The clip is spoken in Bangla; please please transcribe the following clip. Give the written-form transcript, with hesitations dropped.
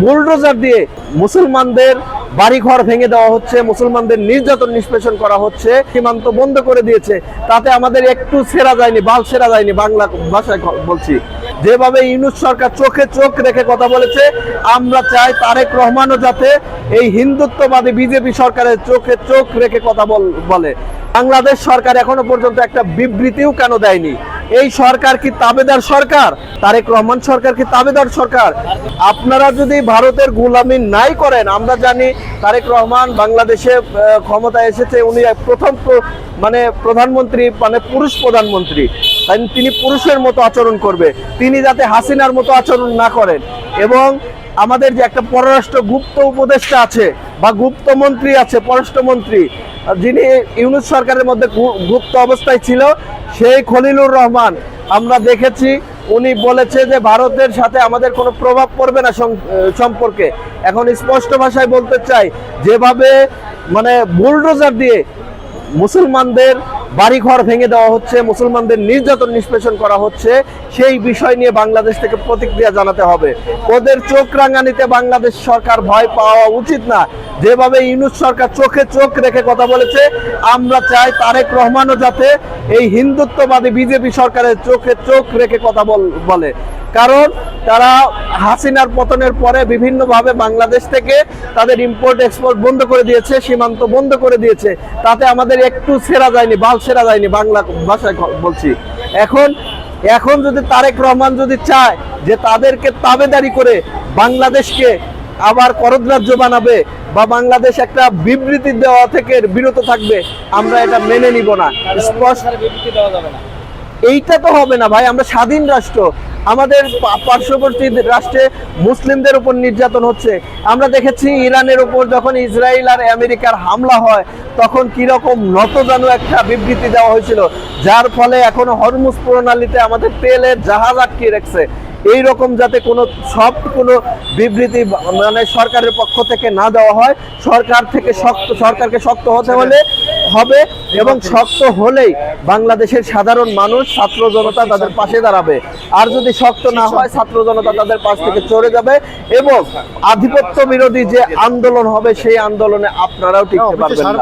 বুলডোজার দিয়ে মুসলমানদের বাড়িঘর ভেঙে দেওয়া হচ্ছে, মুসলমানদের নির্যাতন নিষ্পেষণ করা হচ্ছে, সীমান্ত বন্ধ করে দিয়েছে। তাতে আমাদের একটু ছেড়া যায়নি, বাল ছেড়া যায়নি, বাংলা ভাষায় বলছি। যেভাবে ইউনূস সরকার চোখে চোখ রেখে কথা বলেছে, আমরা চাই তারেক রহমানও যাতে এই হিন্দুত্ববাদী বিজেপি সরকারের চোখে চোখ রেখে কথা বলে। বাংলাদেশ সরকার এখনো পর্যন্ত একটা বিবৃতিও কেন দেয়নি? এই সরকার কি তাবেদার সরকার? তারেক রহমান সরকার কি তাবেদার সরকার? আপনারা যদি ভারতের গোলামি নাই করেন, আমরা জানি তারেক রহমান বাংলাদেশে ক্ষমতায় এসেছে, উনি প্রথম প্রধানমন্ত্রী, পুরুষ প্রধানমন্ত্রী। তাই তিনি পুরুষের মতো আচরণ করবে, তিনি যাতে হাসিনার মতো আচরণ না করেন। এবং আমাদের যে একটা পররাষ্ট্র গুপ্ত উপদেষ্টা আছে বা গুপ্ত মন্ত্রী আছে, পররাষ্ট্রমন্ত্রী, যিনি ইউনূস সরকারের মধ্যে গুপ্ত অবস্থায় ছিল, সেই খলিলুর রহমান, আমরা দেখেছি উনি বলেছে যে ভারতের সাথে আমাদের কোনো প্রভাব পড়বে না সম্পর্কে। এখন স্পষ্ট ভাষায় বলতে চাই, যেভাবে বুলডোজার দিয়ে মুসলমানদের বাড়িঘর ভেঙে দেওয়া হচ্ছে, মুসলমানদের নির্যাতন নিষ্পেষণ করা হচ্ছে, সেই বিষয় নিয়ে বাংলাদেশ থেকে প্রতিক্রিয়া জানাতে হবে। ওদের চোখ রাঙানিতে বাংলাদেশ সরকার ভয় পাওয়া উচিত না। যেভাবে ইউনূস সরকার চোখে চোখ রেখে কথা বলেছে, আমরা চাই তারেক রহমানও যাতে এই হিন্দুত্ববাদী বিজেপি সরকারের চোখে চোখ রেখে কথা বলে। কারণ তারা হাসিনার পতনের পরে বিভিন্নভাবে বাংলাদেশ থেকে তাদের ইম্পোর্ট এক্সপোর্ট বন্ধ করে দিয়েছে, সীমান্ত বন্ধ করে দিয়েছে। তাতে আমাদের একটু ছেড়া যায়নি, বাল ছেড়া যায়নি, বাংলা ভাষায় বলছি। এখন যদি তারেক রহমান যদি চায় যে তাদেরকে তাবেদারি করে বাংলাদেশকে আবার করদরাজ্য বানাবে বা বাংলাদেশ একটা বিবৃতি দেওয়া থেকে বিরত থাকবে, আমরা এটা মেনে নিব না। স্পষ্ট বিবৃতি দেওয়া যাবে না, এইটা তো হবে না ভাই। আমরা স্বাধীন রাষ্ট্র, আমাদের পার্শ্ববর্তী রাষ্ট্রে মুসলিমদের উপর নির্যাতন হচ্ছে। আমরা দেখেছি ইরানের উপর যখন ইসরায়েল আর আমেরিকার হামলা হয়, তখন কিরকম নতজানু একটা বিবৃতি দেওয়া হয়েছিল, যার ফলে এখনো হরমুজ প্রণালীতে আমাদের তেলের জাহাজ আটকে রাখছে। এইরকম যাতে কোনো বিবৃতি সরকারের পক্ষ থেকে না দেওয়া হয়। সরকারকে শক্ত হতে হবে এবং শক্ত হলেই বাংলাদেশের সাধারণ মানুষ, ছাত্র জনতা তাদের পাশে দাঁড়াবে। আর যদি শক্ত না হয়, ছাত্র জনতা তাদের পাশ থেকে চলে যাবে এবং আধিপত্য বিরোধী যে আন্দোলন হবে, সেই আন্দোলনে আপনারাও টিকতে পারবেন না।